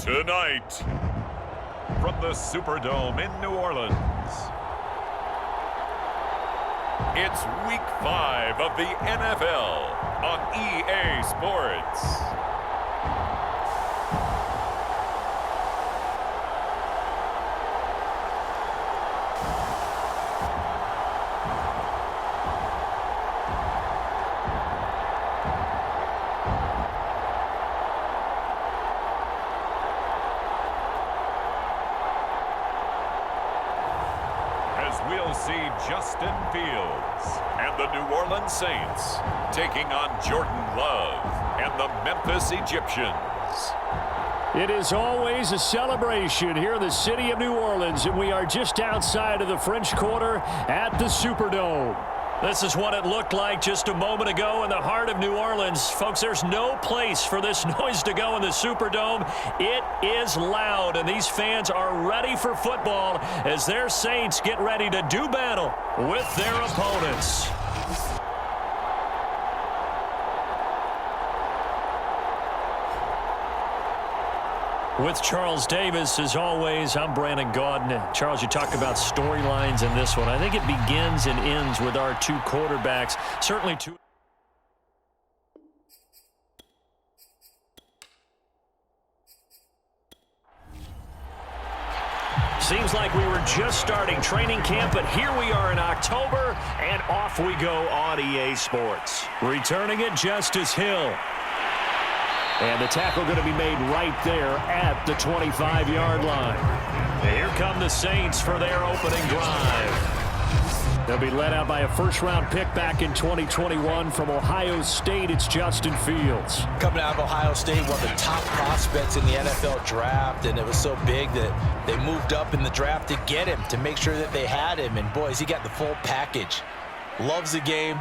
Tonight, from the Superdome in New Orleans, it's Week 5 of the NFL on EA Sports. We'll see Justin Fields and the New Orleans Saints taking on Jordan Love and the Memphis Egyptians. It is always a celebration here in the city of New Orleans, and we are just outside of the French Quarter at the Superdome. This is what it looked like just a moment ago in the heart of New Orleans. Folks, there's no place for this noise to go in the Superdome. It is loud, and these fans are ready for football as their Saints get ready to do battle with their opponents. With Charles Davis, as always, I'm Brandon Gaudin. Charles, you talked about storylines in this one. I think it begins and ends with our two quarterbacks. Certainly two. Seems like we were just starting training camp, but here we are in October, and off we go on EA Sports. Returning it, Justice Hill. And the tackle going to be made right there at the 25-yard line. And here come the Saints for their opening drive. They'll be led out by a first-round pick back in 2021 from Ohio State. It's Justin Fields. Coming out of Ohio State, one of the top prospects in the NFL draft, and it was so big that they moved up in the draft to get him, to make sure that they had him. And, boys, he got the full package. Loves the game,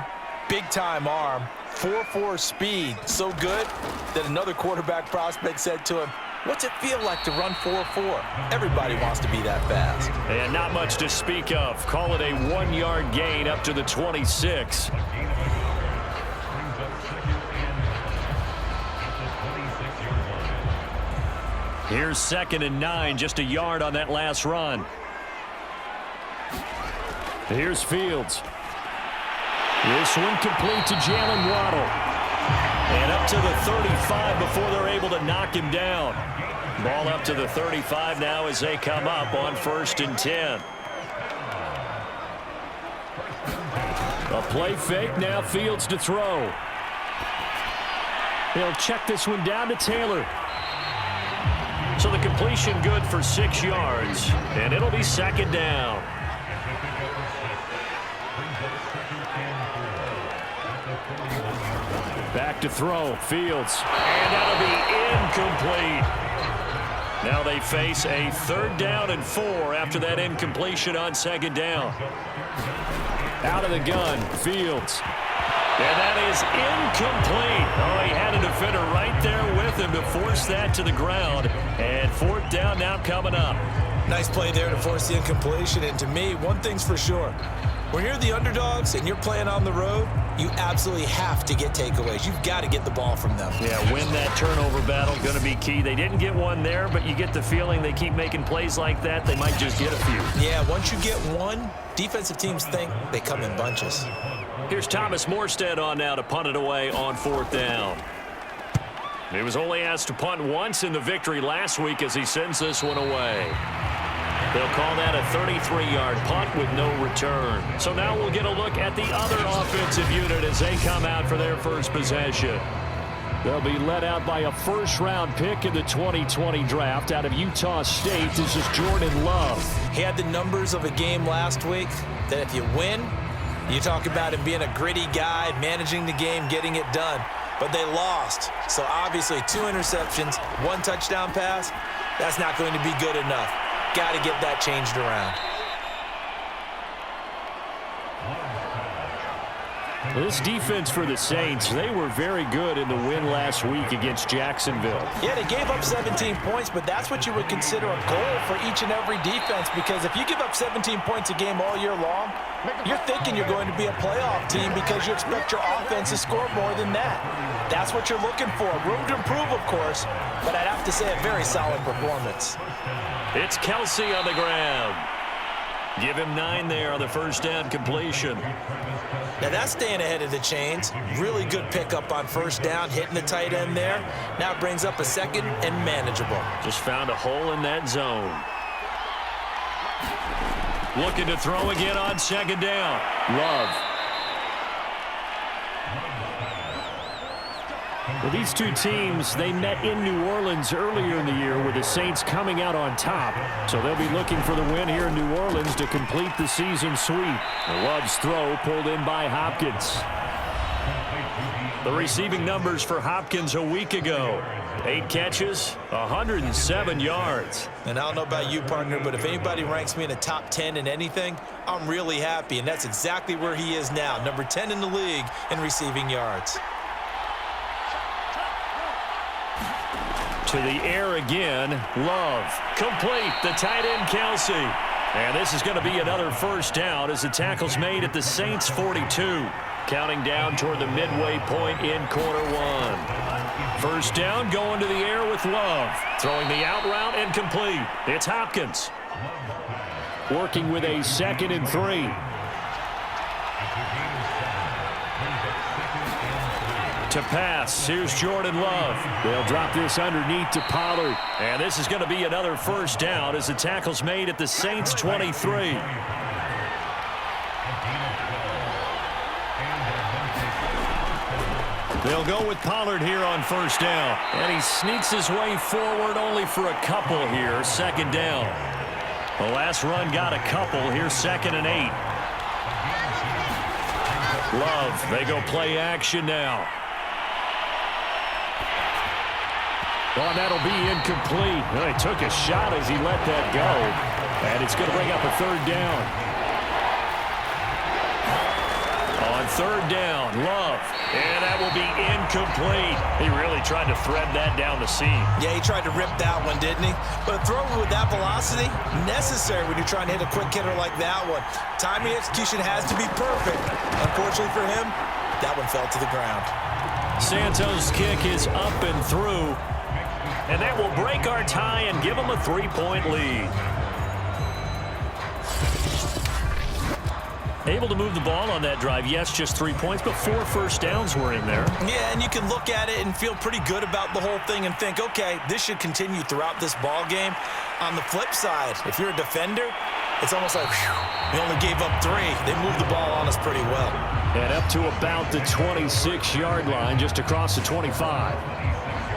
big-time arm. 4.4 speed, so good that another quarterback prospect said to him, "What's it feel like to run 4.4? Everybody wants to be that fast." And not much to speak of. Call it a 1-yard gain up to the 26. Here's 2nd and 9, just a yard on that last run. Here's Fields. This one complete to Jalen Waddle. And up to the 35 before they're able to knock him down. Ball up to the 35 now as they come up on 1st and 10. A play fake, now Fields to throw. He'll check this one down to Taylor. So the completion good for 6 yards, and it'll be 2nd down. Back to throw, Fields, and that'll be incomplete. Now they face a 3rd down and 4 after that incompletion on 2nd down. Out of the gun, Fields. And that is incomplete. Oh, he had a defender right there with him to force that to the ground. And 4th down now coming up. Nice play there to force the incompletion. And to me, one thing's for sure. When you're the underdogs and you're playing on the road, you absolutely have to get takeaways. You've got to get the ball from them. Yeah, win that turnover battle, going to be key. They didn't get one there, but you get the feeling they keep making plays like that, they might just get a few. Yeah, once you get one, defensive teams think they come in bunches. Here's Thomas Morstead on now to punt it away on 4th down. He was only asked to punt once in the victory last week as he sends this one away. They'll call that a 33-yard punt with no return. So now we'll get a look at the other offensive unit as they come out for their first possession. They'll be led out by a first-round pick in the 2020 draft out of Utah State. This is Jordan Love. He had the numbers of a game last week that if you win, you talk about him being a gritty guy, managing the game, getting it done. But they lost. So obviously 2 interceptions, 1 touchdown pass, that's not going to be good enough. Got to get that changed around. This defense for the Saints, they were very good in the win last week against Jacksonville. Yeah, they gave up 17 points, but that's what you would consider a goal for each and every defense, because if you give up 17 points a game all year long, you're thinking you're going to be a playoff team because you expect your offense to score more than that. That's what you're looking for. Room to improve, of course, but I'd have to say a very solid performance. It's Kelsey on the ground. Give him 9 there on the first down completion. Now that's staying ahead of the chains. Really good pickup on first down, hitting the tight end there. Now it brings up a second and manageable. Just found a hole in that zone. Looking to throw again on second down. Love. Well, these two teams, they met in New Orleans earlier in the year with the Saints coming out on top. So they'll be looking for the win here in New Orleans to complete the season sweep. Love's throw pulled in by Hopkins. The receiving numbers for Hopkins a week ago. 8 catches, 107 yards. And I don't know about you, partner, but if anybody ranks me in the top 10 in anything, I'm really happy. And that's exactly where he is now, number 10 in the league in receiving yards. To the air again, Love. Complete, the tight end Kelsey. And this is going to be another first down as the tackle's made at the Saints 42. Counting down toward the midway point in quarter one. First down going to the air with Love. Throwing the out route and complete. It's Hopkins. Working with a 2nd and 3. To pass, here's Jordan Love. They'll drop this underneath to Pollard. And this is going to be another first down as the tackle's made at the Saints 23. They'll go with Pollard here on first down. And he sneaks his way forward only for a couple here, second down. The last run got a couple. Here's 2nd and 8. Love, they go play action now. Well, that'll be incomplete. Well, he took a shot as he let that go. And it's going to bring up a 3rd down. On 3rd down, Love. And that will be incomplete. He really tried to thread that down the seam. Yeah, he tried to rip that one, didn't he? But a throw with that velocity, necessary when you're trying to hit a quick hitter like that one. Timing execution has to be perfect. Unfortunately for him, that one fell to the ground. Santos' kick is up and through. And that will break our tie and give them a 3-point lead. Able to move the ball on that drive. Yes, just 3 points, but 4 first downs were in there. Yeah, and you can look at it and feel pretty good about the whole thing and think, okay, this should continue throughout this ball game. On the flip side, if you're a defender, it's almost like, whew, we only gave up 3. They moved the ball on us pretty well. And up to about the 26-yard line, just across the 25.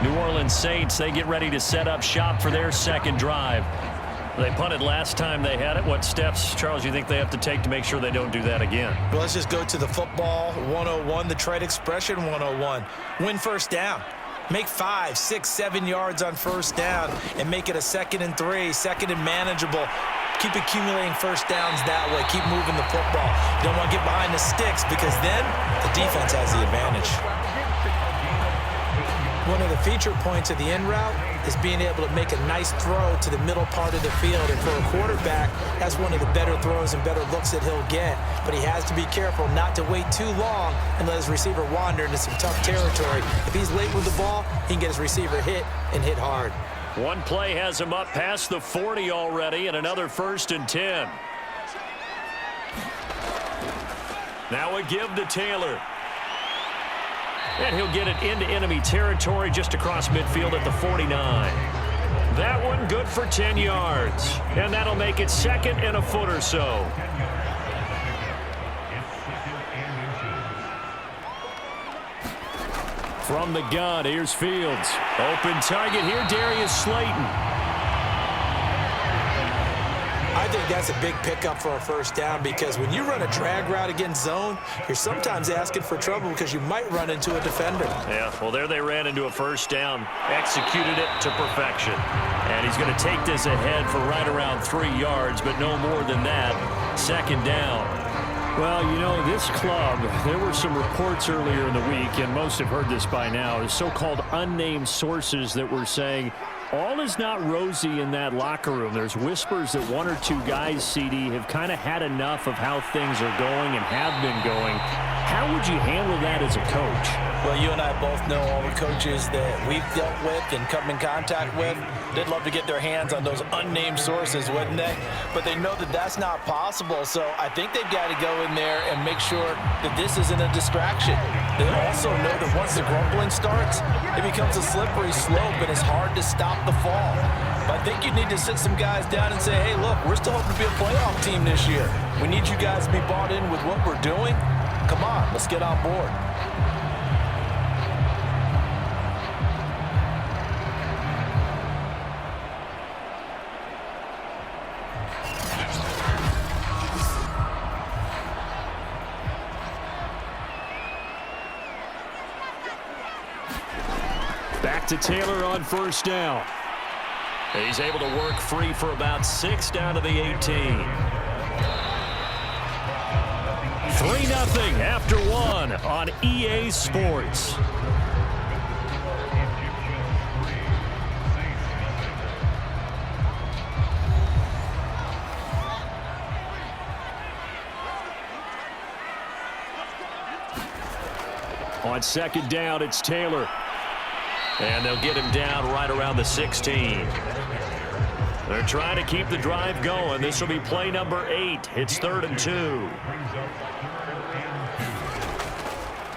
New Orleans Saints, they get ready to set up shop for their second drive. They punted last time they had it. What steps, Charles, you think they have to take to make sure they don't do that again? Well, let's just go to the football 101, the trade expression 101. Win first down. Make 5, 6, 7 yards on first down and make it a 2nd and 3, 2nd and manageable. Keep accumulating first downs that way. Keep moving the football. You don't want to get behind the sticks because then the defense has the advantage. One of the feature points of the in route is being able to make a nice throw to the middle part of the field. And for a quarterback, that's one of the better throws and better looks that he'll get. But he has to be careful not to wait too long and let his receiver wander into some tough territory. If he's late with the ball, he can get his receiver hit and hit hard. One play has him up past the 40 already, and another 1st and 10. Now a give to Taylor. And he'll get it into enemy territory just across midfield at the 49. That one good for 10 yards. And that'll make it 2nd and a foot or so. From the gun, here's Fields. Open target here, Darius Slayton. I think that's a big pickup for a first down because when you run a drag route against zone, you're sometimes asking for trouble because you might run into a defender. Yeah, well, there they ran into a first down, executed it to perfection. And he's going to take this ahead for right around 3 yards, but no more than that. 2nd down. Well, you know, this club, there were some reports earlier in the week, and most have heard this by now, so-called unnamed sources that were saying all is not rosy in that locker room. There's whispers that one or two guys, CD, have kind of had enough of how things are going and have been going. How would you handle that as a coach? Well, you and I both know all the coaches that we've dealt with and come in contact with. They'd love to get their hands on those unnamed sources, wouldn't they? But they know that that's not possible, so I think they've got to go in there and make sure that this isn't a distraction. They also know that once the grumbling starts, it becomes a slippery slope and it's hard to stop the fall. But I think you need to sit some guys down and say, hey, look, we're still hoping to be a playoff team this year. We need you guys to be bought in with what we're doing. Come on, let's get on board. Back to Taylor on first down. He's able to work free for about 6 down to the 18. 3-0 after 1 on EA Sports. On second down, it's Taylor. And they'll get him down right around the 16. They're trying to keep the drive going. This will be play number 8. It's 3rd and 2.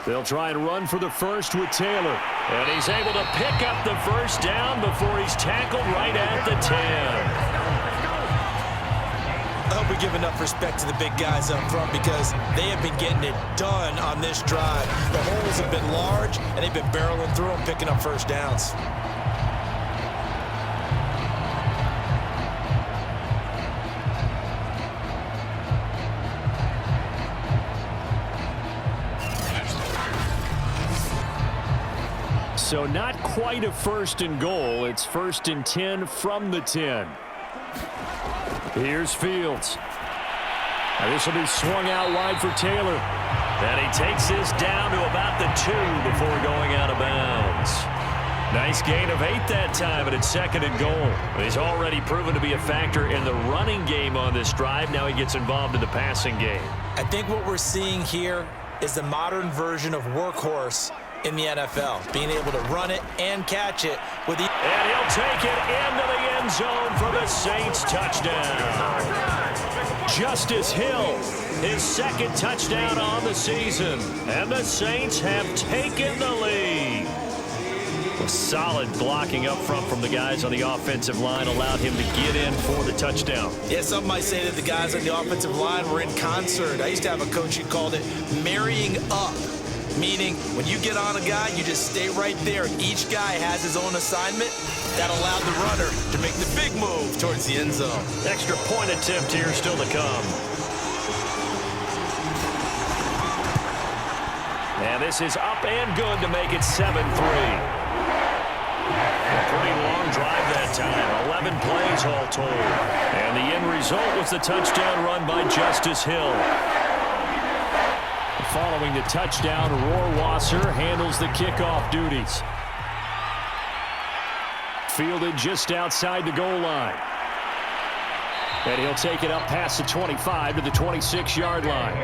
They'll try and run for the first with Taylor. And he's able to pick up the first down before he's tackled right at the 10. I hope we give enough respect to the big guys up front because they have been getting it done on this drive. The holes have been large, and they've been barreling through them, picking up first downs. So not quite a 1st and goal. It's 1st and 10 from the 10. Here's Fields. Now this will be swung out wide for Taylor. And he takes this down to about the 2 before going out of bounds. Nice gain of 8 that time, and it's 2nd and goal. He's already proven to be a factor in the running game on this drive. Now he gets involved in the passing game. I think what we're seeing here is the modern version of workhorse in the NFL, being able to run it and catch it with the... And he'll take it into the end zone for the Saints touchdown. Justice Hill, his 2nd touchdown on the season. And the Saints have taken the lead. A solid blocking up front from the guys on the offensive line allowed him to get in for the touchdown. Yeah, some might say that the guys on the offensive line were in concert. I used to have a coach who called it marrying up. Meaning, when you get on a guy, you just stay right there. Each guy has his own assignment. That allowed the runner to make the big move towards the end zone. Extra point attempt here still to come. And this is up and good to make it 7-3. A pretty long drive that time. 11 plays all told. And the end result was the touchdown run by Justice Hill. Following the touchdown, Rohrwasser handles the kickoff duties. Fielded just outside the goal line. And he'll take it up past the 25 to the 26-yard line.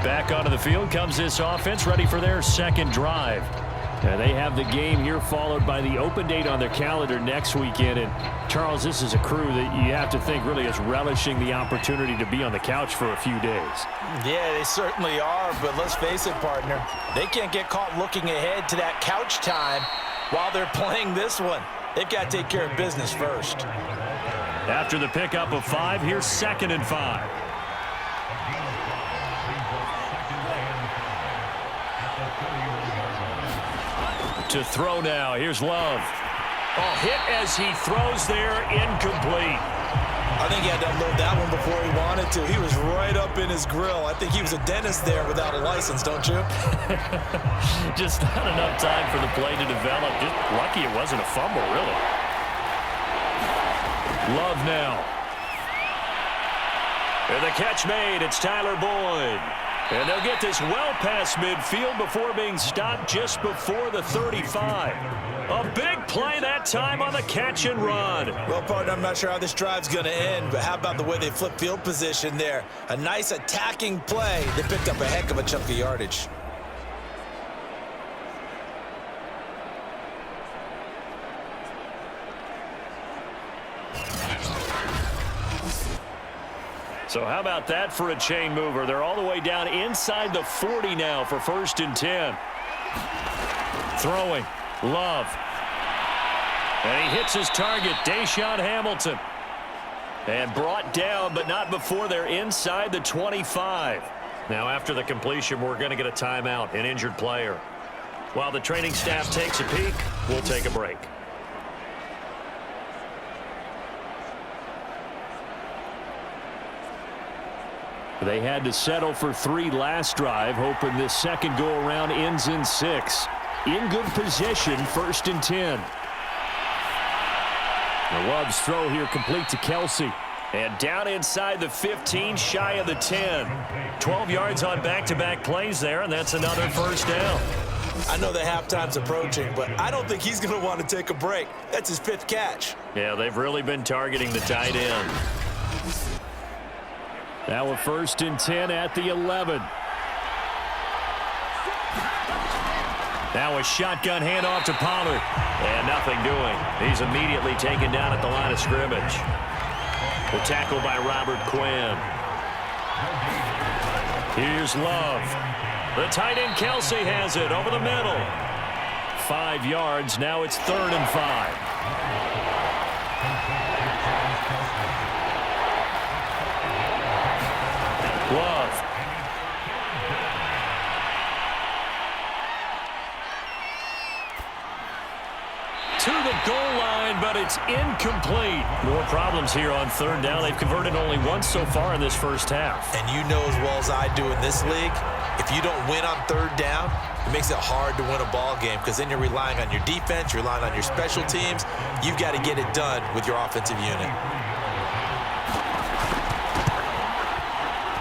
Back onto the field comes this offense, ready for their 2nd drive. And they have the game here followed by the open date on their calendar next weekend. And, Charles, this is a crew that you have to think really is relishing the opportunity to be on the couch for a few days. Yeah, they certainly are, but let's face it, partner. They can't get caught looking ahead to that couch time while they're playing this one. They've got to take care of business first. After the pickup of 5, here's 2nd and 5. To throw now. Here's Love. Oh, hit as he throws there, incomplete. I think he had to unload that one before he wanted to. He was right up in his grill. I think he was a dentist there without a license, don't you? Just not enough time for the play to develop. Just lucky it wasn't a fumble, really. Love now. And the catch made. It's Tyler Boyd. And they'll get this well past midfield before being stopped just before the 35. A big play that time on the catch and run. Well, partner, I'm not sure how this drive's going to end, but how about the way they flip field position there? A nice attacking play. They picked up a heck of a chunk of yardage. So how about that for a chain mover? They're all the way down inside the 40 now for 1st and 10. Throwing. Love. And he hits his target, Deshaun Hamilton. And brought down, but not before they're inside the 25. Now after the completion, we're going to get a timeout, an injured player. While the training staff takes a peek, we'll take a break. They had to settle for 3 last drive, hoping this second go-around ends in 6. In good position, 1st and 10. The Love's throw here complete to Kelsey. And down inside the 15, shy of the 10. 12 yards on back-to-back plays there, and that's another 1st down. I know the halftime's approaching, but I don't think he's going to want to take a break. That's his 5th catch. Yeah, they've really been targeting the tight end. Now a 1st and 10 at the 11. Now a shotgun handoff to Pollard. And nothing doing. He's immediately taken down at the line of scrimmage. The tackle by Robert Quinn. Here's Love. The tight end Kelsey has it over the middle. 5 yards. Now it's 3rd and 5. Love. To the goal line, but it's incomplete. More problems here on 3rd down. They've converted only once so far in this first half. And you know as well as I do in this league, if you don't win on 3rd down, it makes it hard to win a ball game because then you're relying on your defense, you're relying on your special teams. You've got to get it done with your offensive unit.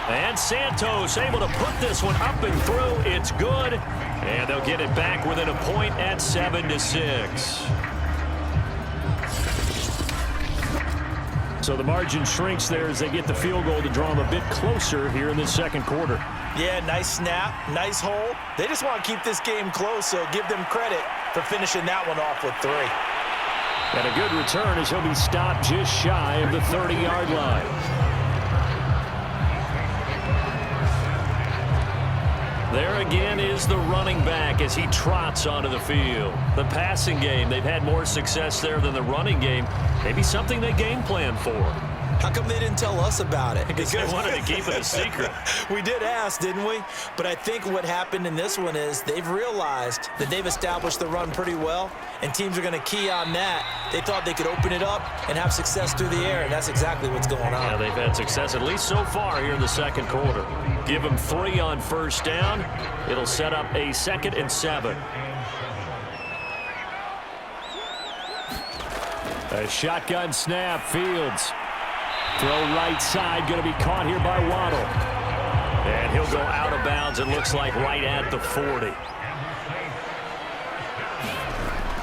And Santos able to put this one up and through. It's good. And they'll get it back within a point at 7-6. So the margin shrinks there as they get the field goal to draw them a bit closer here in the 2nd quarter. Yeah, nice snap, nice hole. They just want to keep this game close, so give them credit for finishing that one off with 3. And a good return as he'll be stopped just shy of the 30-yard line. There again is the running back as he trots onto the field. The passing game, they've had more success there than the running game. Maybe something they game plan for. How come they didn't tell us about it? Because they wanted to keep it a secret. We did ask, didn't we? But I think what happened in this one is they've realized that they've established the run pretty well, and teams are going to key on that. They thought they could open it up and have success through the air, and that's exactly what's going on. Yeah, they've had success at least so far here in the 2nd quarter. Give them 3 on 1st down. It'll set up a 2nd and 7. A shotgun snap, Fields. Throw right side, going to be caught here by Waddle. And he'll go out of bounds, it looks like right at the 40.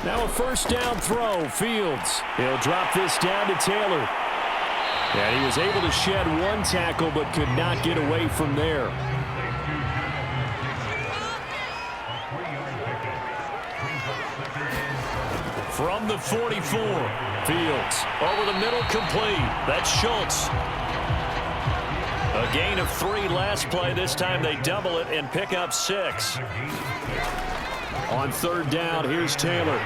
Now a 1st down throw, Fields. He'll drop this down to Taylor. And he was able to shed 1 tackle, but could not get away from there. From the 44, Fields over the middle, complete. That's Schultz. A gain of 3 last play. This time they double it and pick up 6. On 3rd down, here's Taylor.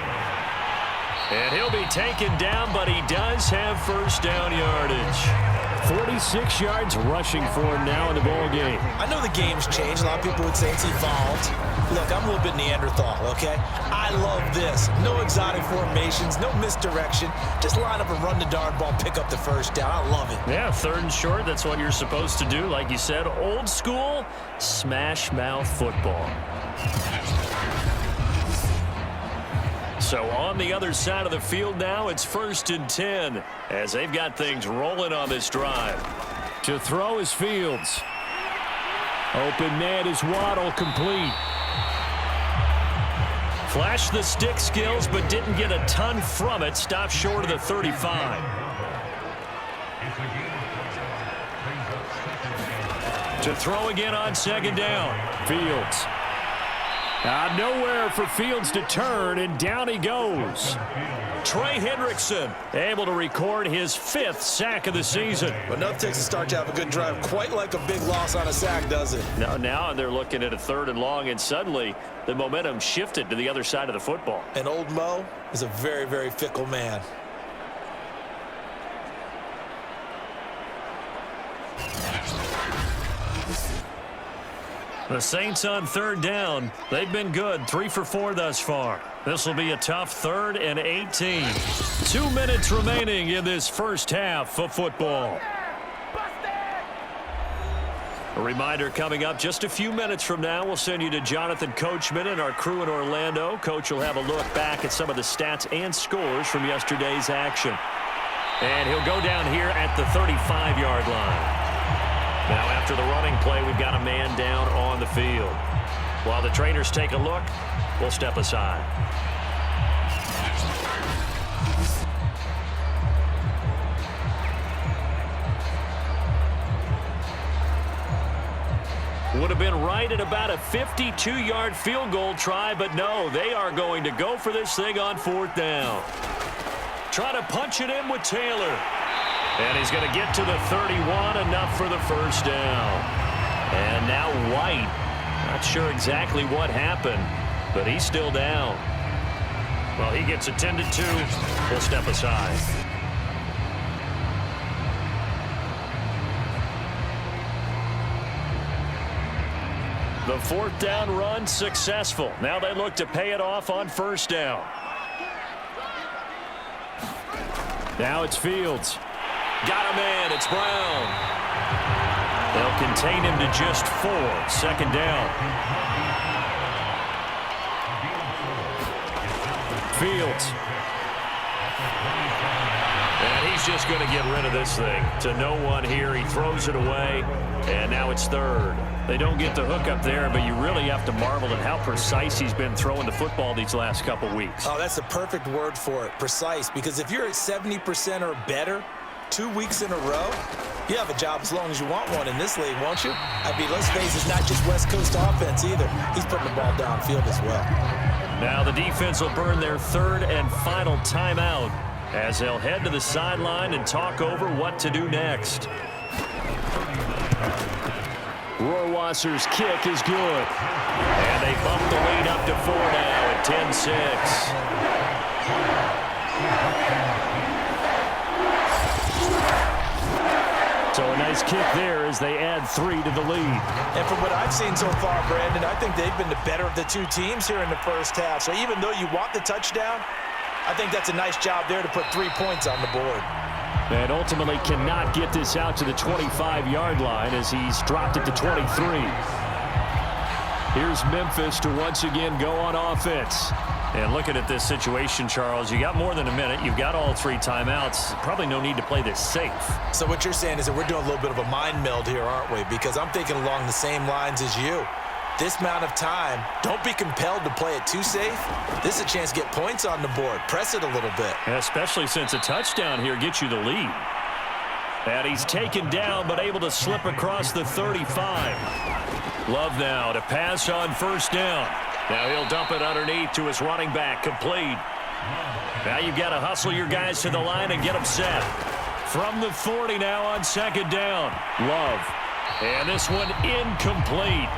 And he'll be taken down, but he does have 1st down yardage. 46 yards rushing for him now in the ball game. I know the game's changed. A lot of people would say it's evolved. Look, I'm a little bit Neanderthal, okay? I love this. No exotic formations, no misdirection. Just line up and run the darn ball, pick up the 1st down. I love it. Yeah, 3rd and short, that's what you're supposed to do. Like you said, old school, smash mouth football. So on the other side of the field now, it's 1st and 10 as they've got things rolling on this drive. To throw is Fields. Open man is Waddle, complete. Flashed the stick skills, but didn't get a ton from it. Stopped short of the 35. To throw again on second down. Fields. Nowhere for Fields to turn, and down he goes. Trey Hendrickson able to record his 5th sack of the season. But enough takes a start to have a good drive, quite like a big loss on a sack, does it? Now they're looking at a 3rd and long, and suddenly the momentum shifted to the other side of the football. And old Mo is a very, very fickle man. The Saints on 3rd down. They've been good, 3 for 4 thus far. This will be a tough 3rd and 18. 2 minutes remaining in this first half of football. A reminder coming up just a few minutes from now. We'll send you to Jonathan Coachman and our crew in Orlando. Coach will have a look back at some of the stats and scores from yesterday's action. And he'll go down here at the 35-yard line. Now, after the running play, we've got a man down on the field. While the trainers take a look, we'll step aside. Would have been right at about a 52-yard field goal try, but no, they are going to go for this thing on 4th down. Try to punch it in with Taylor. And he's going to get to the 31, enough for the first down. And now White, not sure exactly what happened, but he's still down. Well, he gets attended to. We'll step aside. The 4th down run successful. Now they look to pay it off on 1st down. Now it's Fields. Got a man. It's Brown. They'll contain him to just 4. 2nd down. Fields. And he's just going to get rid of this thing to no one here. He throws it away, and now it's 3rd. They don't get the hook up there, but you really have to marvel at how precise he's been throwing the football these last couple weeks. Oh, that's the perfect word for it, precise, because if you're at 70% or better 2 weeks in a row, you have a job as long as you want one in this league, won't you? I mean, let's face it, it's not just West Coast offense either. He's putting the ball downfield as well. Now the defense will burn their 3rd and final timeout as they'll head to the sideline and talk over what to do next. Rohrwasser's kick is good. And they bump the lead up to 4 now at 10-6. So a nice kick there as they add 3 to the lead. And from what I've seen so far, Brandon, I think they've been the better of the 2 teams here in the first half. So even though you want the touchdown, I think that's a nice job there to put 3 points on the board. And ultimately cannot get this out to the 25-yard line as he's dropped it to 23. Here's Memphis to once again go on offense. And looking at this situation, Charles, you got more than a minute. You've got all 3 timeouts. Probably no need to play this safe. So what you're saying is that we're doing a little bit of a mind meld here, aren't we? Because I'm thinking along the same lines as you. This amount of time, don't be compelled to play it too safe. This is a chance to get points on the board. Press it a little bit. Especially since a touchdown here gets you the lead. And he's taken down but able to slip across the 35. Love now to pass on 1st down. Now he'll dump it underneath to his running back, complete. Now you've got to hustle your guys to the line and get them set. From the 40 now on 2nd down. Love. And this one incomplete.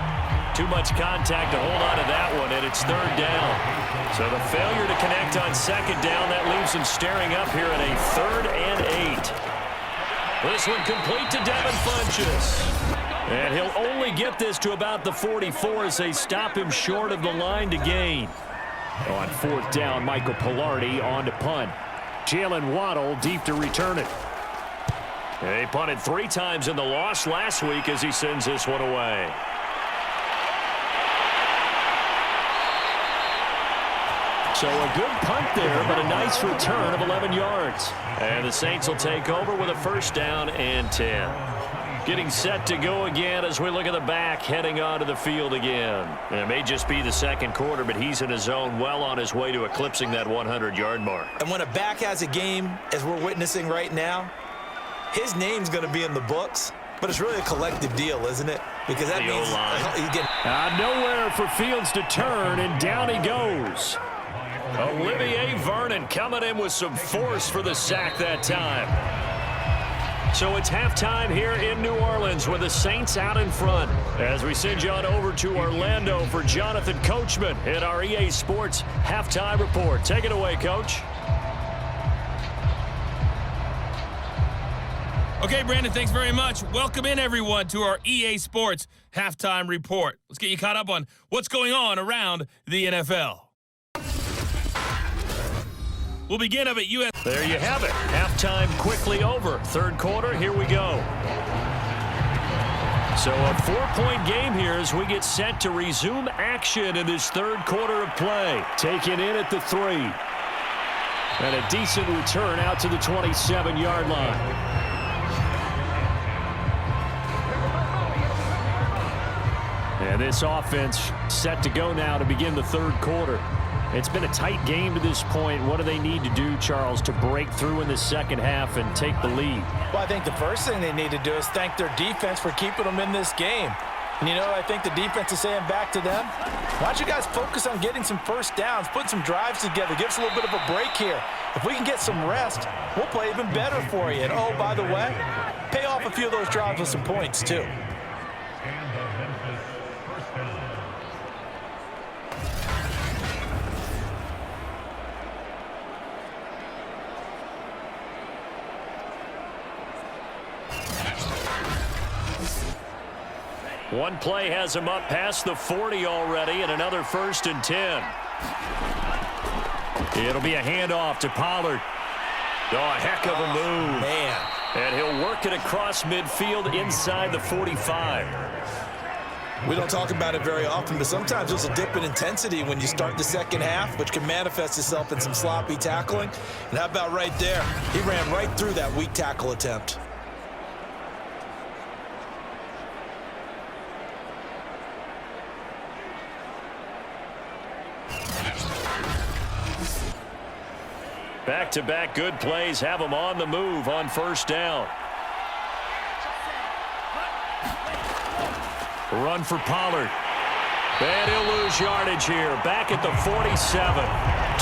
Too much contact to hold on to that one, and it's 3rd down. So the failure to connect on 2nd down, that leaves him staring up here at a 3rd and 8. This one complete to Devin Funchess. And he'll only get this to about the 44 as they stop him short of the line to gain. On 4th down, Michael Pilardi on to punt. Jalen Waddle deep to return it. They punted 3 times in the loss last week as he sends this one away. So a good punt there, but a nice return of 11 yards. And the Saints will take over with a 1st down and 10. getting set to go again as we look at the back heading onto the field again. And it may just be the second quarter, but he's in his zone, well on his way to eclipsing that 100-yard mark. And when a back has a game, as we're witnessing right now, his name's going to be in the books, but it's really a collective deal, isn't it? Because that means he's getting nowhere for Fields to turn, and down he goes. Olivier Vernon coming in with some force for the sack that time. So it's halftime here in New Orleans with the Saints out in front. As we send you on over to Orlando for Jonathan Coachman in our EA Sports Halftime Report. Take it away, Coach. Okay, Brandon, thanks very much. Welcome in, everyone, to our EA Sports Halftime Report. Let's get you caught up on what's going on around the NFL. We'll begin up at US. There you have it. Halftime quickly over. Third quarter, here we go. So a 4-point game here as we get set to resume action in this third quarter of play. Taken in at the 3. And a decent return out to the 27-yard line. And this offense set to go now to begin the third quarter. It's been a tight game to this point. What do they need to do, Charles, to break through in the second half and take the lead? Well, I think the first thing they need to do is thank their defense for keeping them in this game. And, you know, I think the defense is saying back to them, why don't you guys focus on getting some first downs, put some drives together, give us a little bit of a break here. If we can get some rest, we'll play even better for you. And, oh, by the way, pay off a few of those drives with some points, too. One play has him up past the 40 already, and another 1st and 10. It'll be a handoff to Pollard. Oh, a heck of a move. Man. And he'll work it across midfield inside the 45. We don't talk about it very often, but sometimes there's a dip in intensity when you start the second half, which can manifest itself in some sloppy tackling. And how about right there? He ran right through that weak tackle attempt. Back-to-back good plays have them on the move on first down. Run for Pollard. And he'll lose yardage here. Back at the 47.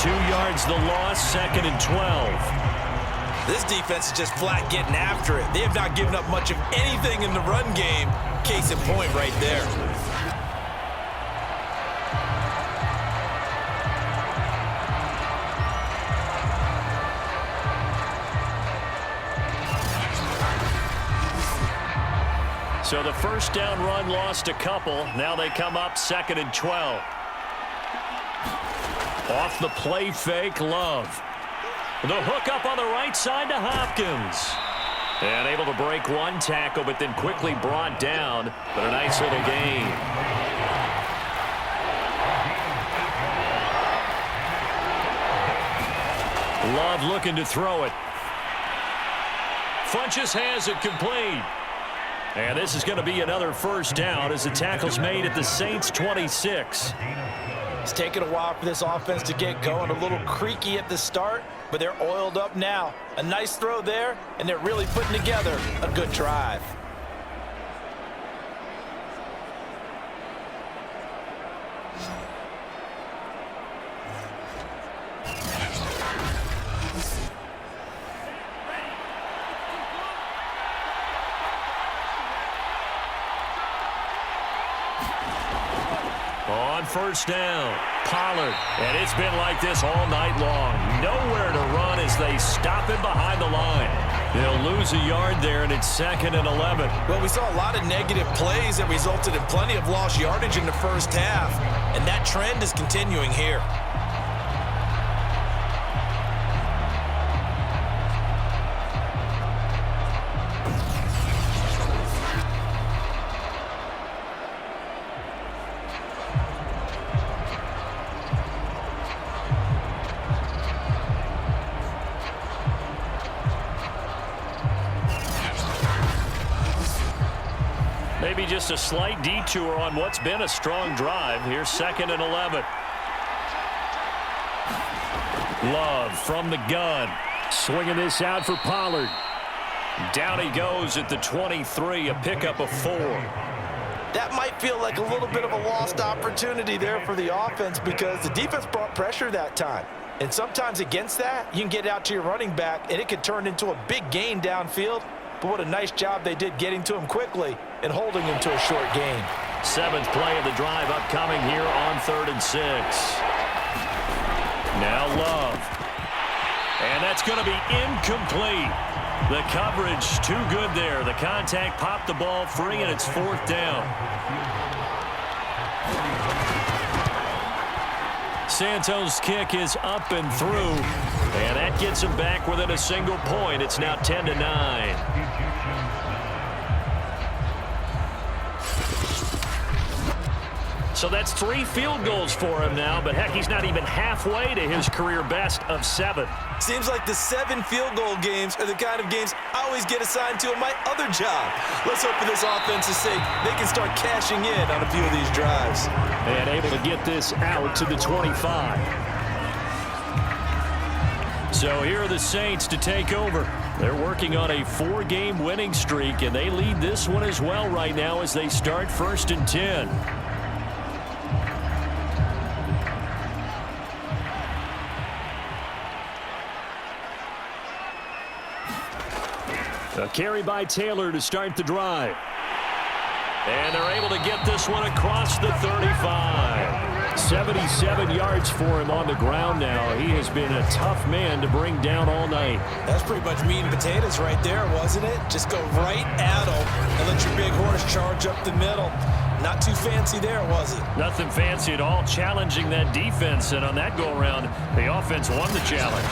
2 yards the loss, 2nd and 12. This defense is just flat getting after it. They have not given up much of anything in the run game. Case in point right there. So the first down run lost a couple. Now they come up 2nd and 12. Off the play fake, Love. The hook up on the right side to Hopkins. And able to break one tackle, but then quickly brought down. But a nice little gain. Love looking to throw it. Funchess has it complete. And this is going to be another first down as the tackle's made at the Saints' 26. It's taken a while for this offense to get going. A little creaky at the start, but they're oiled up now. A nice throw there, and they're really putting together a good drive. On first down, Pollard. And it's been like this all night long. Nowhere to run as they stop him behind the line. They'll lose a yard there, and it's 2nd and 11. Well, we saw a lot of negative plays that resulted in plenty of lost yardage in the first half, and that trend is continuing here. Maybe just a slight detour on what's been a strong drive. Here's 2nd and 11. Love from the gun. Swinging this out for Pollard. Down he goes at the 23, a pickup of 4. That might feel like a little bit of a lost opportunity there for the offense because the defense brought pressure that time. And sometimes against that, you can get out to your running back, and it could turn into a big gain downfield. But what a nice job they did getting to him quickly and holding him to a short gain. 7th play of the drive upcoming here on 3rd and 6. Now Love. And that's going to be incomplete. The coverage too good there. The contact popped the ball free, and it's 4th down. Santos' kick is up and through, and that gets him back within a single point. It's now 10-9. So that's 3 field goals for him now, but heck, he's not even halfway to his career best of 7. Seems like the 7 field goal games are the kind of games I always get assigned to in my other job. Let's hope for this offense's sake they can start cashing in on a few of these drives. And able to get this out to the 25. So here are the Saints to take over. They're working on a 4-game winning streak, and they lead this one as well right now as they start 1st and 10. A carry by Taylor to start the drive. And they're able to get this one across the 35. 77 yards for him on the ground now. He has been a tough man to bring down all night. That's pretty much meat and potatoes right there, wasn't it? Just go right at him and let your big horse charge up the middle. Not too fancy there, was it? Nothing fancy at all, challenging that defense. And on that go-around, the offense won the challenge.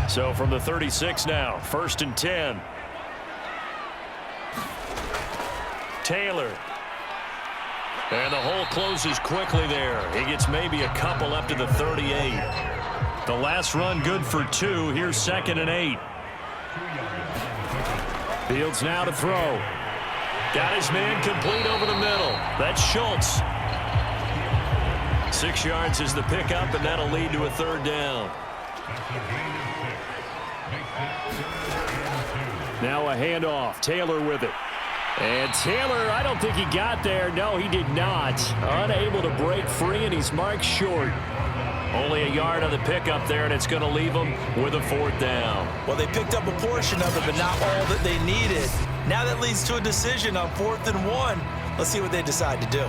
So from the 36 now, 1st and 10. Taylor. And the hole closes quickly there. He gets maybe a couple up to the 38. The last run good for 2. Here's 2nd and 8. Fields now to throw. Got his man complete over the middle. That's Schultz. 6 yards is the pickup, and that'll lead to a 3rd down. Now a handoff. Taylor with it. And Taylor, I don't think he got there. No, he did not. Unable to break free, and he's marked short. Only a yard on the pickup there, and it's going to leave him with a 4th down. Well, they picked up a portion of it, but not all that they needed. Now that leads to a decision on 4th and 1. Let's see what they decide to do.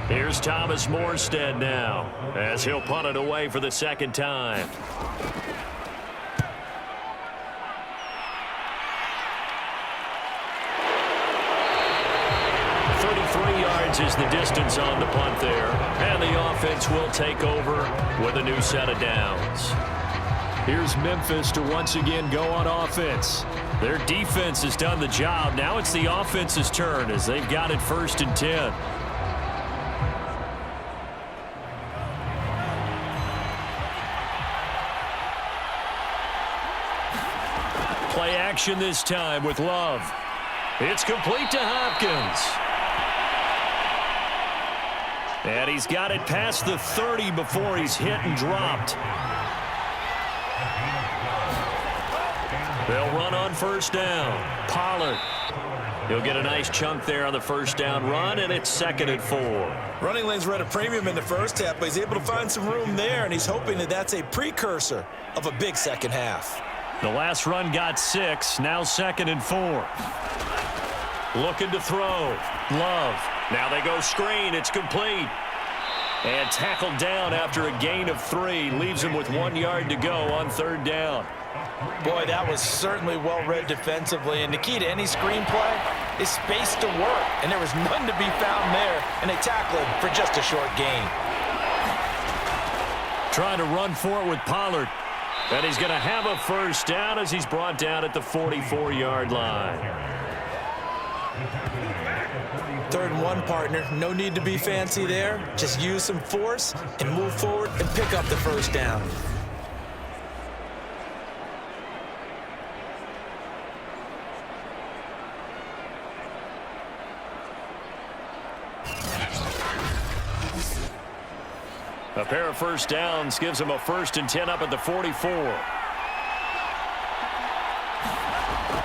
Here's Thomas Morstead now, as he'll punt it away for the 2nd time. Is the distance on the punt there, and the offense will take over with a new set of downs. Here's Memphis to once again go on offense. Their defense has done the job. Now it's the offense's turn as they've got it 1st and 10. Play action this time with Love. It's complete to Hopkins. And he's got it past the 30 before he's hit and dropped. They'll run on 1st down. Pollard. He'll get a nice chunk there on the 1st down run, and it's 2nd and 4. Running lanes were at a premium in the first half, but he's able to find some room there, and he's hoping that that's a precursor of a big 2nd half. The last run got 6. Now 2nd and 4. Looking to throw. Love. Now they go screen. It's complete. And tackled down after a gain of 3. Leaves him with 1 yard to go on 3rd down. Boy, that was certainly well-read defensively. And the key to any screenplay is space to work. And there was none to be found there. And they tackled him for just a short gain. Trying to run for it with Pollard. And he's going to have a 1st down as he's brought down at the 44-yard line. 3rd and 1, partner. No need to be fancy there. Just use some force and move forward and pick up the first down. A pair of first downs gives them a 1st and 10 up at the 44.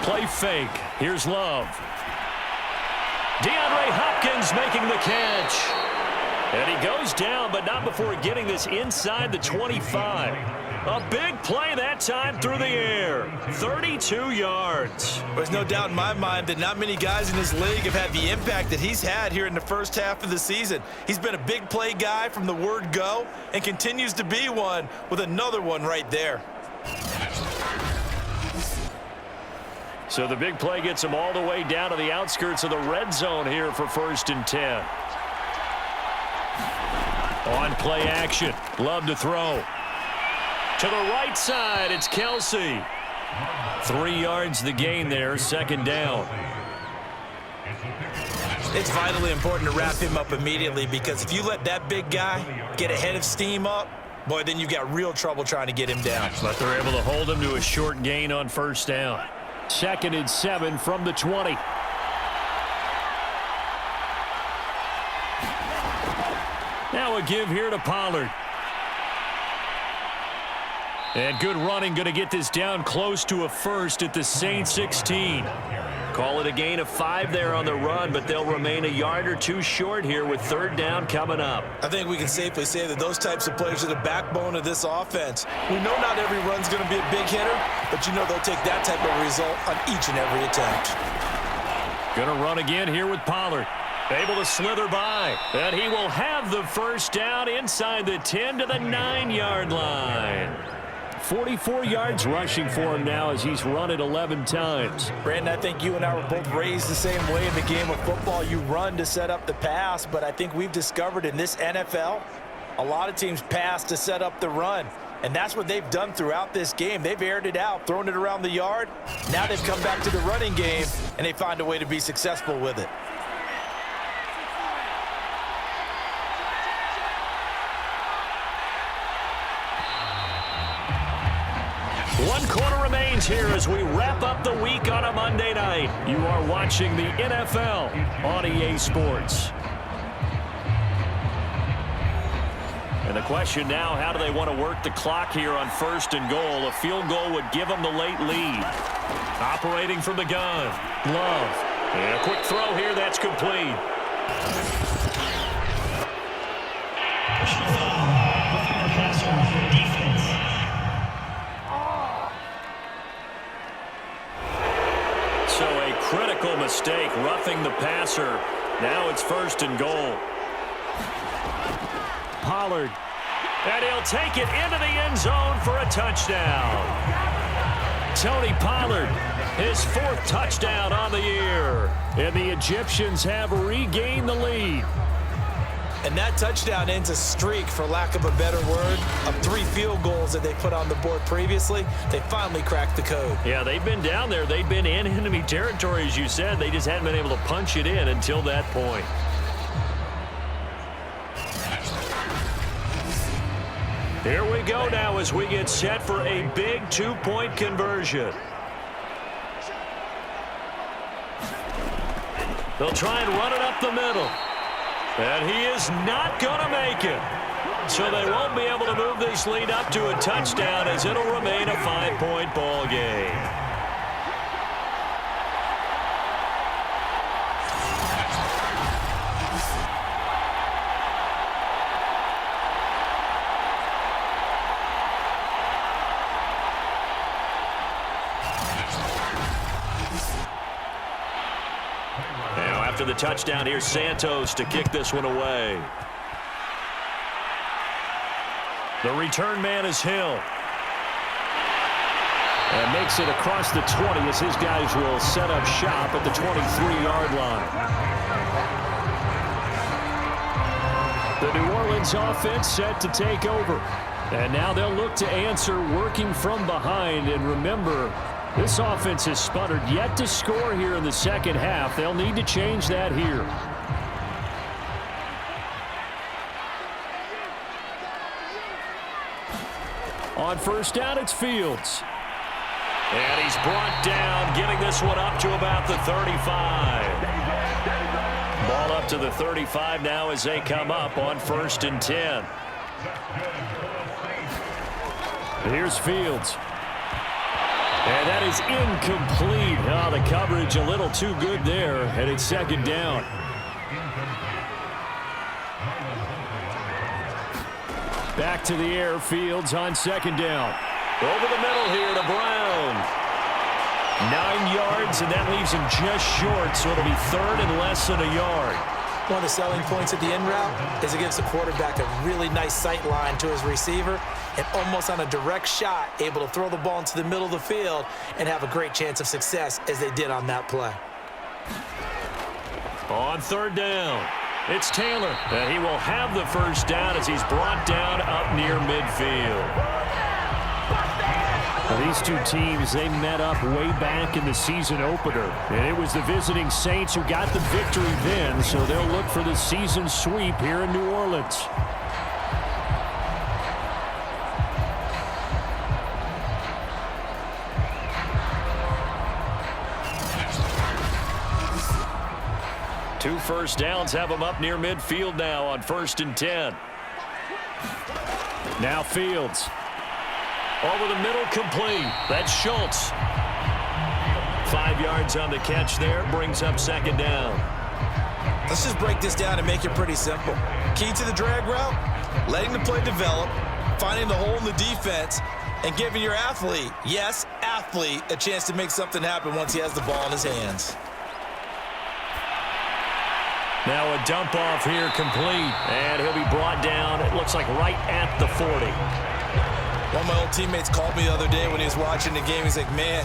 Play fake. Here's Love. DeAndre Hopkins making the catch. And he goes down, but not before getting this inside the 25. A big play that time through the air. 32 yards. There's no doubt in my mind that not many guys in this league have had the impact that he's had here in the first half of the season. He's been a big play guy from the word go and continues to be one with another one right there. So the big play gets him all the way down to the outskirts of the red zone here for 1st and 10. On play action. Love to throw. To the right side, it's Kelsey. 3 yards the gain there, 2nd down. It's vitally important to wrap him up immediately, because if you let that big guy get ahead of steam up, boy, then you've got real trouble trying to get him down. But they're able to hold him to a short gain on 1st down. 2nd and 7 from the 20. Now a give here to Pollard. And good running, going to get this down close to a 1st at the Saints 16. Call it a gain of 5 there on the run, but they'll remain a yard or 2 short here with 3rd down coming up. I think we can safely say that those types of players are the backbone of this offense. We know not every run's going to be a big hitter, but you know they'll take that type of result on each and every attempt. Going to run again here with Pollard. Able to slither by, and he will have the 1st down inside the 10 to the 9-yard line. 44 yards rushing for him now as he's run it 11 times. Brandon, I think you and I were both raised the same way in the game of football. You run to set up the pass, but I think we've discovered in this NFL, a lot of teams pass to set up the run. And that's what they've done throughout this game. They've aired it out, thrown it around the yard. Now they've come back to the running game, and they find a way to be successful with it. One quarter remains here as we wrap up the week on a Monday night. You are watching the NFL on EA Sports. And the question now, how do they want to work the clock here on 1st and goal? A field goal would give them the late lead. Operating from the gun, Love. And a quick throw here, that's complete. So a critical mistake, roughing the passer. Now it's 1st and goal. Pollard. And he'll take it into the end zone for a touchdown. Tony Pollard, his 4th touchdown on the year. And the Egyptians have regained the lead. And that touchdown ends a streak, for lack of a better word, of 3 field goals that they put on the board previously. They finally cracked the code. Yeah, they've been down there. They've been in enemy territory, as you said. They just hadn't been able to punch it in until that point. Here we go now as we get set for a big 2-point conversion. They'll try and run it up the middle. And he is not going to make it. So they won't be able to move this lead up to a touchdown, as it'll remain a 5-point ball game. Now after the touchdown, here's Santos to kick this one away. The return man is Hill. And makes it across the 20 as his guys will set up shop at the 23-yard line. The New Orleans offense set to take over. And now they'll look to answer working from behind. And remember, this offense has sputtered, yet to score here in the second half. They'll need to change that here. On first down, it's Fields. And he's brought down, getting this one up to about the 35. Ball up to the 35 now as they come up on 1st and 10. Here's Fields. And that is incomplete. Oh, the coverage a little too good there, and it's 2nd down. Back to the air, Fields on 2nd down. Over the middle here to Brown. 9 yards, and that leaves him just short, so it'll be 3rd and less than a yard. One of the selling points of the in route is it gives the quarterback a really nice sight line to his receiver and almost on a direct shot able to throw the ball into the middle of the field and have a great chance of success as they did on that play. On 3rd down, it's Taylor. And he will have the 1st down as he's brought down up near midfield. Well, these two teams, they met up way back in the season opener. And it was the visiting Saints who got the victory then, so they'll look for the season sweep here in New Orleans. Two 1st downs have them up near midfield now on 1st and 10. Now Fields. Over the middle, complete. That's Schultz. 5 yards on the catch there. Brings up 2nd down. Let's just break this down and make it pretty simple. Key to the drag route, letting the play develop, finding the hole in the defense, and giving your athlete, yes, athlete, a chance to make something happen once he has the ball in his hands. Now a dump off here, complete. And he'll be brought down, it looks like right at the 40. One of my old teammates called me the other day when he was watching the game. He's like, man,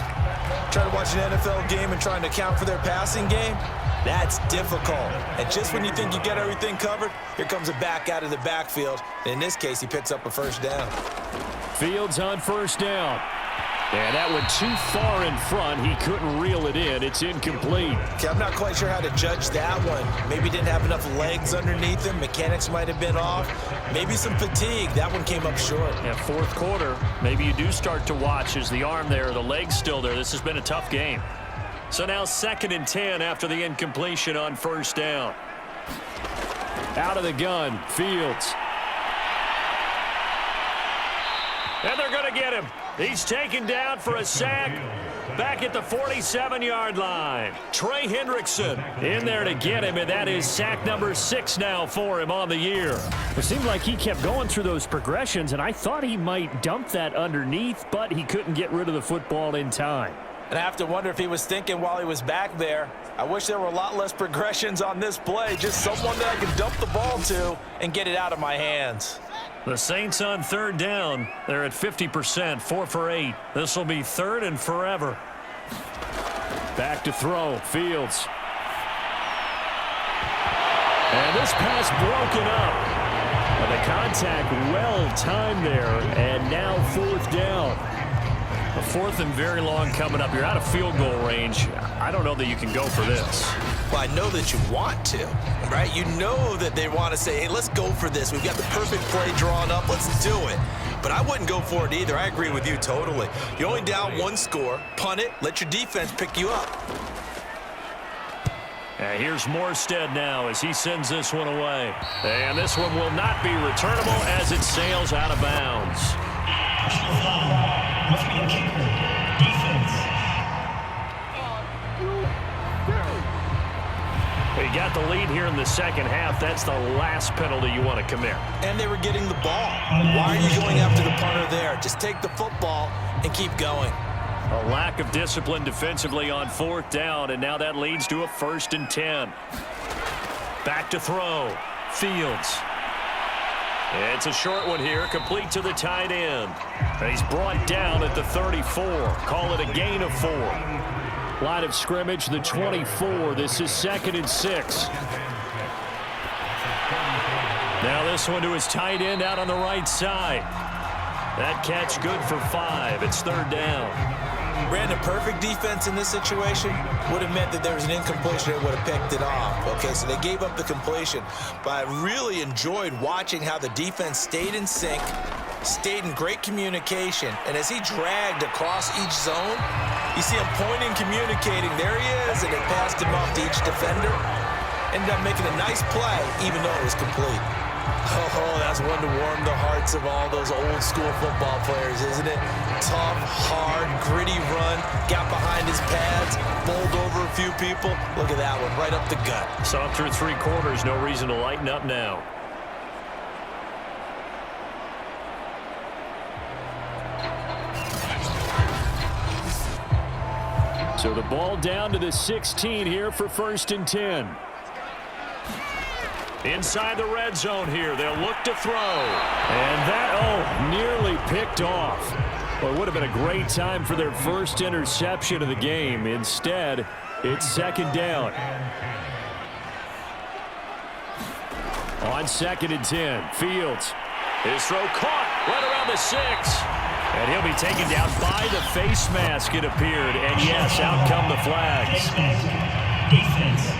trying to watch an NFL game and trying to account for their passing game, that's difficult. And just when you think you get everything covered, here comes a back out of the backfield. And in this case, he picks up a 1st down. Fields on 1st down. And that went too far in front. He couldn't reel it in. It's incomplete. Okay, I'm not quite sure how to judge that one. Maybe didn't have enough legs underneath him. Mechanics might have been off. Maybe some fatigue. That one came up short. Yeah, 4th quarter, maybe you do start to watch. Is the arm there, the leg's still there? This has been a tough game. So now 2nd and 10 after the incompletion on 1st down. Out of the gun, Fields. And they're going to get him. He's taken down for a sack back at the 47-yard line. Trey Hendrickson in there to get him, and that is sack number 6 now for him on the year. It seemed like he kept going through those progressions, and I thought he might dump that underneath, but he couldn't get rid of the football in time. And I have to wonder if he was thinking while he was back there, I wish there were a lot less progressions on this play, just someone that I could dump the ball to and get it out of my hands. The Saints on 3rd down. They're at 50%, 4 for 8. This will be 3rd and forever. Back to throw, Fields. And this pass broken up. Well, the contact well timed there, and now 4th down. A 4th and very long coming up. You're out of field goal range. I don't know that you can go for this. Well, I know that you want to, right? You know that they want to say, hey, let's go for this. We've got the perfect play drawn up. Let's do it. But I wouldn't go for it either. I agree with you totally. You're only down 1 score. Punt it. Let your defense pick you up. And here's Morstead now as he sends this one away. And this one will not be returnable as it sails out of bounds. We got the lead here in the 2nd half. That's the last penalty you want to commit. And they were getting the ball. Why are you going after the punter there? Just take the football and keep going. A lack of discipline defensively on 4th down, and now that leads to a 1st and 10. Back to throw. Fields. It's a short one here, complete to the tight end. And he's brought down at the 34. Call it a gain of 4. Line of scrimmage, the 24. This is 2nd and 6. Now this one to his tight end out on the right side. That catch good for 5. It's 3rd down. Brandon, perfect defense in this situation would have meant that there was an incompletion that would have picked it off. Okay, so they gave up the completion. But I really enjoyed watching how the defense stayed in sync, stayed in great communication. And as he dragged across each zone, you see him pointing, communicating. There he is, and it passed him off to each defender. Ended up making a nice play, even though it was complete. Oh, that's one to warm the hearts of all those old school football players, isn't it? Tough, hard, gritty run, got behind his pads, bowled over a few people. Look at that one, right up the gut. Saw through 3 quarters, no reason to lighten up now. So the ball down to the 16 here for 1st and 10. Inside the red zone here, they'll look to throw. And that, nearly picked off. Well, it would have been a great time for their first interception of the game. Instead, it's 2nd down. On 2nd and 10, Fields. His throw caught right around the 6. And he'll be taken down by the face mask, it appeared. And yes, out come the flags. Defense.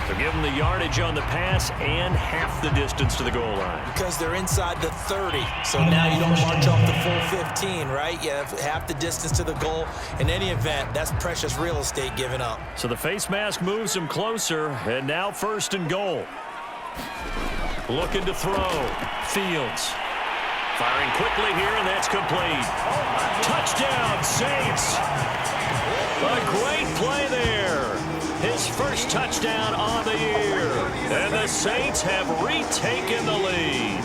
They'll give them the yardage on the pass and half the distance to the goal line. Because they're inside the 30. So now you don't march off the full 15, right? You have half the distance to the goal. In any event, that's precious real estate given up. So the face mask moves him closer, and now 1st and goal. Looking to throw. Fields. Firing quickly here, and that's complete. Touchdown, Saints. A great play there. His first touchdown on the year. And the Saints have retaken the lead.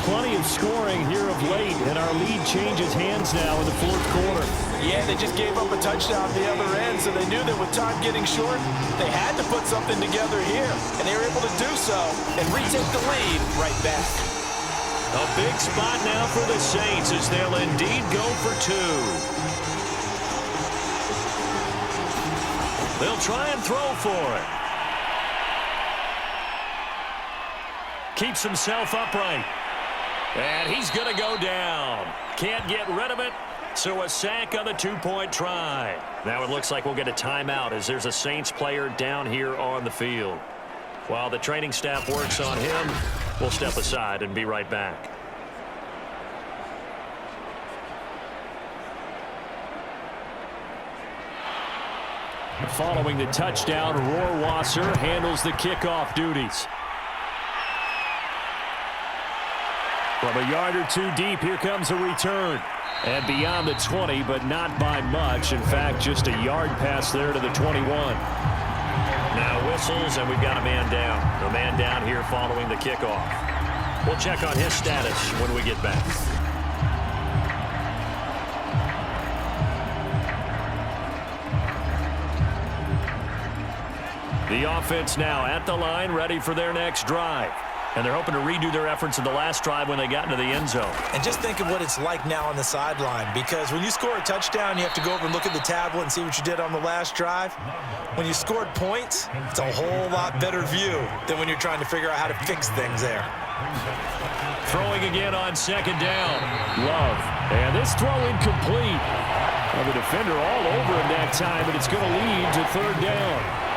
Plenty of scoring here of late, and our lead changes hands now in the 4th quarter. Yeah, they just gave up a touchdown at the other end, so they knew that with time getting short, they had to put something together here. And they were able to do so and retake the lead right back. A big spot now for the Saints as they'll indeed go for 2. They'll try and throw for it. Keeps himself upright. And he's going to go down. Can't get rid of it. So a sack on the 2-point try. Now it looks like we'll get a timeout as there's a Saints player down here on the field. While the training staff works on him, we'll step aside and be right back. Following the touchdown, Rohrwasser handles the kickoff duties. From a yard or 2 deep, here comes a return. And beyond the 20, but not by much. In fact, just a yard pass there to the 21. Now whistles, and we've got a man down. A man down here following the kickoff. We'll check on his status when we get back. The offense now at the line, ready for their next drive. And they're hoping to redo their efforts in the last drive when they got into the end zone. And just think of what it's like now on the sideline, because when you score a touchdown, you have to go over and look at the tablet and see what you did on the last drive. When you scored points, it's a whole lot better view than when you're trying to figure out how to fix things there. Throwing again on 2nd down. Love. And this throw incomplete. Well, the defender all over him that time, but it's going to lead to 3rd down.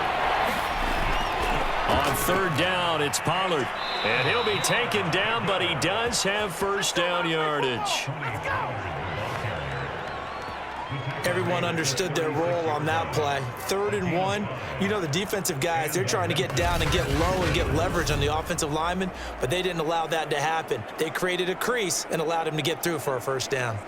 On 3rd down, it's Pollard. And he'll be taken down, but he does have 1st down yardage. Everyone understood their role on that play. 3rd and 1. You know, the defensive guys, they're trying to get down and get low and get leverage on the offensive lineman, but they didn't allow that to happen. They created a crease and allowed him to get through for a 1st down.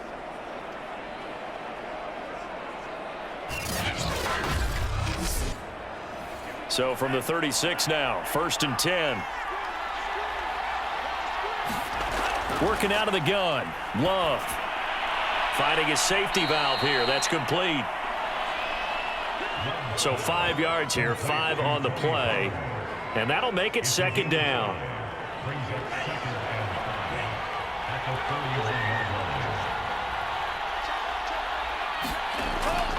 So from the 36 now, 1st and 10. Working out of the gun. Love. Finding his safety valve here. That's complete. So 5 yards here, 5 on the play. And that'll make it 2nd down.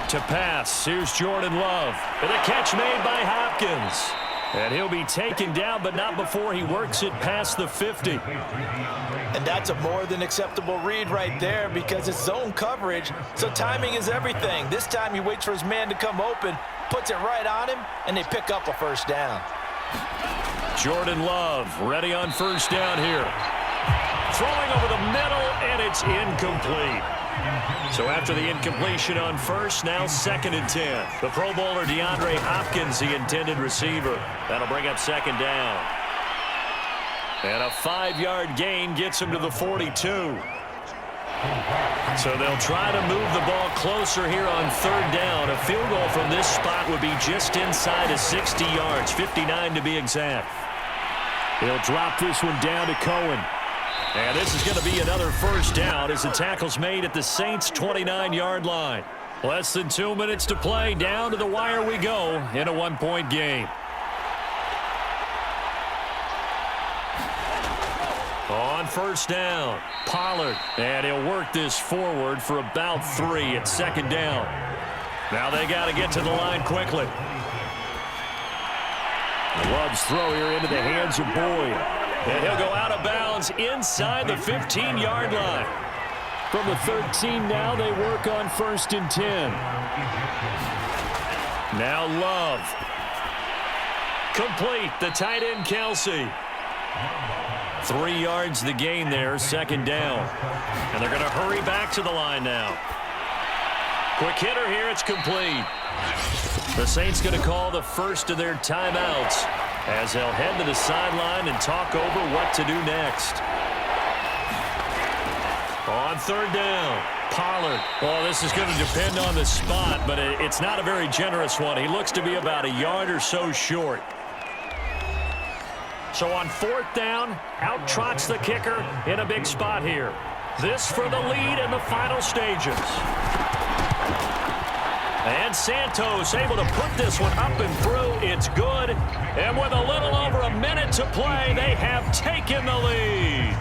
To pass, here's Jordan Love. And a catch made by Hopkins. And he'll be taken down, but not before he works it past the 50. And that's a more than acceptable read right there, because it's zone coverage, so timing is everything. This time he waits for his man to come open, puts it right on him, and they pick up a 1st down. Jordan Love ready on first down here. Throwing over the middle, and it's incomplete. So after the incompletion on first, now 2nd and 10. The Pro Bowler DeAndre Hopkins, the intended receiver. That'll bring up 2nd down. And a 5-yard gain gets him to the 42. So they'll try to move the ball closer here on 3rd down. A field goal from this spot would be just inside of 60 yards, 59 to be exact. He'll drop this one down to Cohen. And this is going to be another first down as the tackle's made at the Saints' 29-yard line. Less than 2 minutes to play. Down to the wire we go in a 1-point game. On first down, Pollard. And he'll work this forward for about 3 at 2nd down. Now they got to get to the line quickly. Love's throw here into the hands of Boyd. And he'll go out of bounds inside the 15-yard line. From the 13 now, they work on 1st and 10. Now Love. Complete, the tight end Kelsey. 3 yards the gain there, 2nd down. And they're going to hurry back to the line now. Quick hitter here, it's complete. The Saints going to call the first of their timeouts as they'll head to the sideline and talk over what to do next. On 3rd down, Pollard. Well, this is going to depend on the spot, but it's not a very generous one. He looks to be about a yard or so short. So on 4th down, out trots the kicker in a big spot here. This for the lead in the final stages. And Santos able to put this one up and through. It's good. And with a little over a minute to play, they have taken the lead.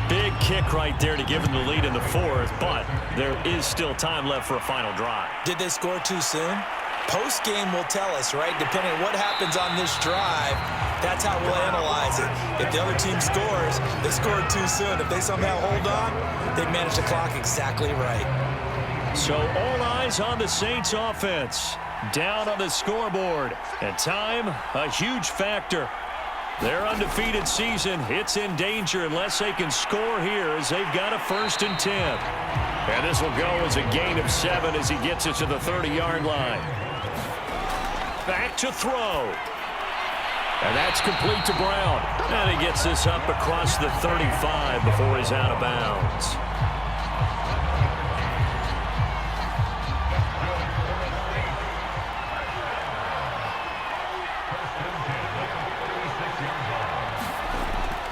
Big kick right there to give them the lead in the 4th, but there is still time left for a final drive. Did they score too soon? Post-game will tell us, right? Depending on what happens on this drive, that's how we'll analyze it. If the other team scores, they scored too soon. If they somehow hold on, they manage the clock exactly right. So all eyes on the Saints offense. Down on the scoreboard. And time, a huge factor. Their undefeated season, it's in danger unless they can score here as they've got a 1st and 10. And this will go as a gain of 7 as he gets it to the 30-yard line. Back to throw. And that's complete to Brown. And he gets this up across the 35 before he's out of bounds.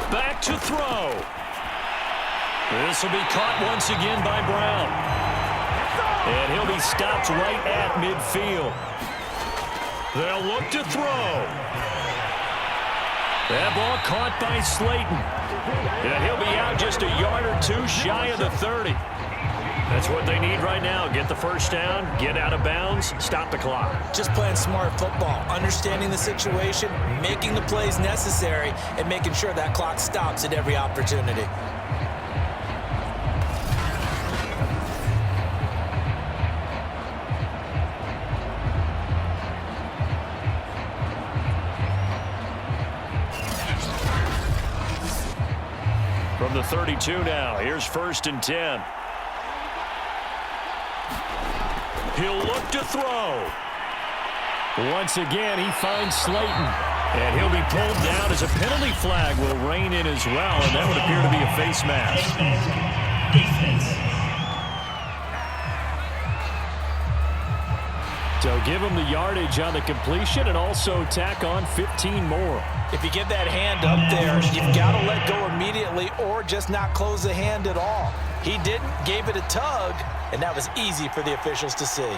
Back to throw. This will be caught once again by Brown. And he'll be stopped right at midfield. They'll look to throw. That ball caught by Slayton. And he'll be out just a yard or two shy of the 30. That's what they need right now. Get the first down, get out of bounds, stop the clock. Just playing smart football, understanding the situation, making the plays necessary, and making sure that clock stops at every opportunity. From the 32 now, here's 1st and 10. He'll look to throw. Once again, he finds Slayton. And he'll be pulled down as a penalty flag will rein in as well, and that would appear to be a face mask. Defense. So give him the yardage on the completion and also tack on 15 more. If you get that hand up there, you've got to let go immediately or just not close the hand at all. He didn't, gave it a tug, and that was easy for the officials to see.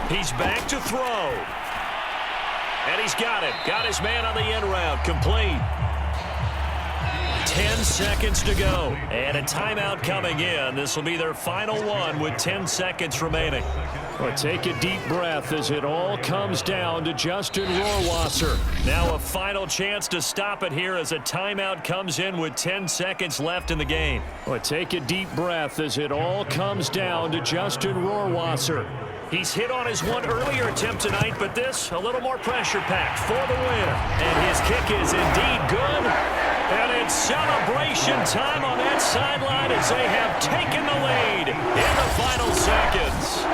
He's back to throw. And he's got it. Got his man on the end route. Complete. 10 seconds to go. And a timeout coming in. This will be their final one with 10 seconds remaining. Well, take a deep breath as it all comes down to Justin Rohrwasser. Now a final chance to stop it here as a timeout comes in with 10 seconds left in the game. Well, take a deep breath as it all comes down to Justin Rohrwasser. He's hit on his one earlier attempt tonight, but this a little more pressure-packed for the win. And his kick is indeed good. And it's celebration time on that sideline as they have taken the lead in the final seconds.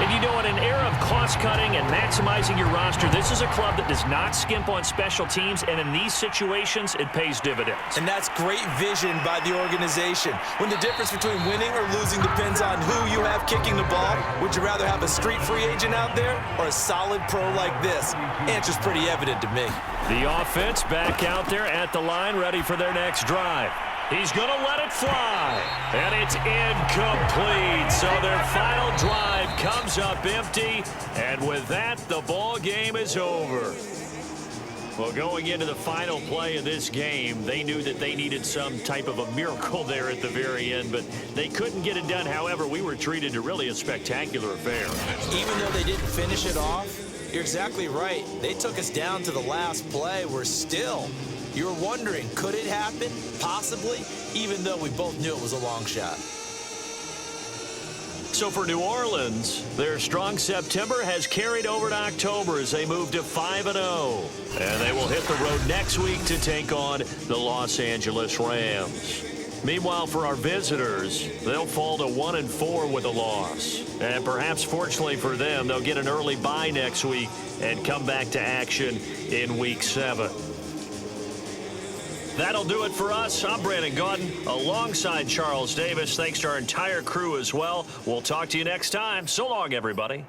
And you know, in an era of cost-cutting and maximizing your roster, this is a club that does not skimp on special teams, and in these situations, it pays dividends. And that's great vision by the organization. When the difference between winning or losing depends on who you have kicking the ball, would you rather have a street free agent out there or a solid pro like this? Answer's pretty evident to me. The offense back out there at the line, ready for their next drive. He's going to let it fly, and it's incomplete. So their final drive comes up empty, and with that, the ball game is over. Well, going into the final play of this game, they knew that they needed some type of a miracle there at the very end, but they couldn't get it done. However, we were treated to really a spectacular affair. Even though they didn't finish it off, you're exactly right. They took us down to the last play. We're still... You were wondering, could it happen? Possibly, even though we both knew it was a long shot. So for New Orleans, their strong September has carried over to October as they move to 5-0. And they will hit the road next week to take on the Los Angeles Rams. Meanwhile, for our visitors, they'll fall to 1-4 with a loss. And perhaps fortunately for them, they'll get an early bye next week and come back to action in Week 7. That'll do it for us. I'm Brandon Gaudin alongside Charles Davis. Thanks to our entire crew as well. We'll talk to you next time. So long, everybody.